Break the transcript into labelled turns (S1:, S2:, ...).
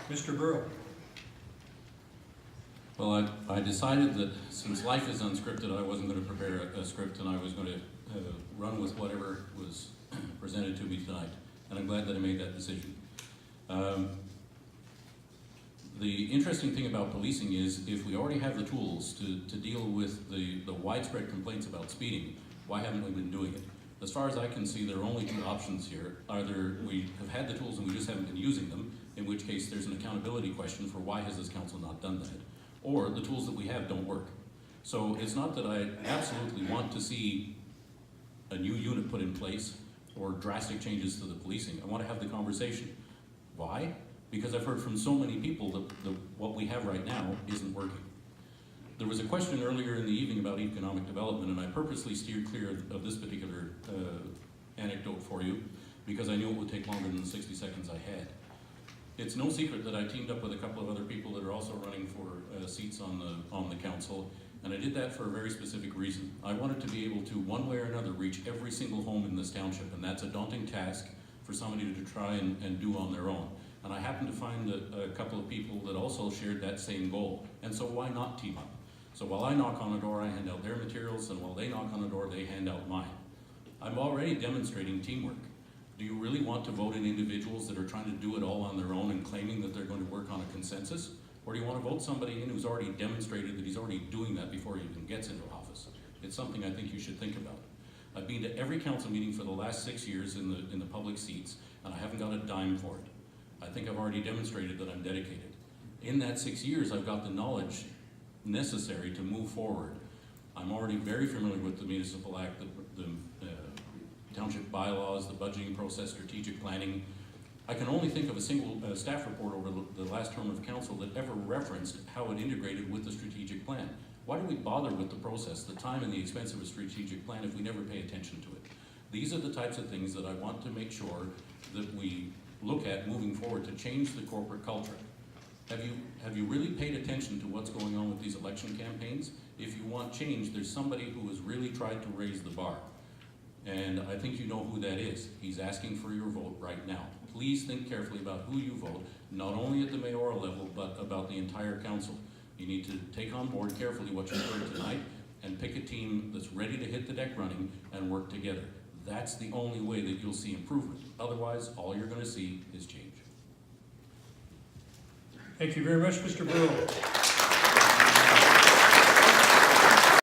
S1: Mr. Burrow.
S2: Well, I decided that since life is unscripted, I wasn't going to prepare a script, and I was going to run with whatever was presented to me tonight. And I'm glad that I made that decision. The interesting thing about policing is if we already have the tools to deal with the widespread complaints about speeding, why haven't we been doing it? As far as I can see, there are only two options here. Either we have had the tools and we just haven't been using them, in which case there's an accountability question for why has this council not done that, or the tools that we have don't work. So it's not that I absolutely want to see a new unit put in place or drastic changes to the policing. I want to have the conversation. Why? Because I've heard from so many people that what we have right now isn't working. There was a question earlier in the evening about economic development, and I purposely steered clear of this particular anecdote for you because I knew it would take longer than the 60 seconds I had. It's no secret that I teamed up with a couple of other people that are also running for seats on the council, and I did that for a very specific reason. I wanted to be able to, one way or another, reach every single home in this township, and that's a daunting task for somebody to try and do on their own. And I happened to find a couple of people that also shared that same goal, and so why not team up? So while I knock on a door, I hand out their materials, and while they knock on a door, they hand out mine. I'm already demonstrating teamwork. Do you really want to vote in individuals that are trying to do it all on their own and claiming that they're going to work on a consensus? Or do you want to vote somebody in who's already demonstrated that he's already doing that before he even gets into office? It's something I think you should think about. I've been to every council meeting for the last 6 years in the public seats, and I haven't got a dime for it. I think I've already demonstrated that I'm dedicated. In that 6 years, I've got the knowledge necessary to move forward. I'm already very familiar with the Municipal Act, the township bylaws, the budgeting process, strategic planning. I can only think of a single staff report over the last term of council that ever referenced how it integrated with the strategic plan. Why do we bother with the process, the time and the expense of a strategic plan if we never pay attention to it? These are the types of things that I want to make sure that we look at moving forward to change the corporate culture. Have you really paid attention to what's going on with these election campaigns? If you want change, there's somebody who has really tried to raise the bar. And I think you know who that is. He's asking for your vote right now. Please think carefully about who you vote, not only at the mayoral level, but about the entire council. You need to take on board carefully what you heard tonight and pick a team that's ready to hit the deck running and work together. That's the only way that you'll see improvement. Otherwise, all you're going to see is change.
S1: Thank you very much, Mr. Burrow.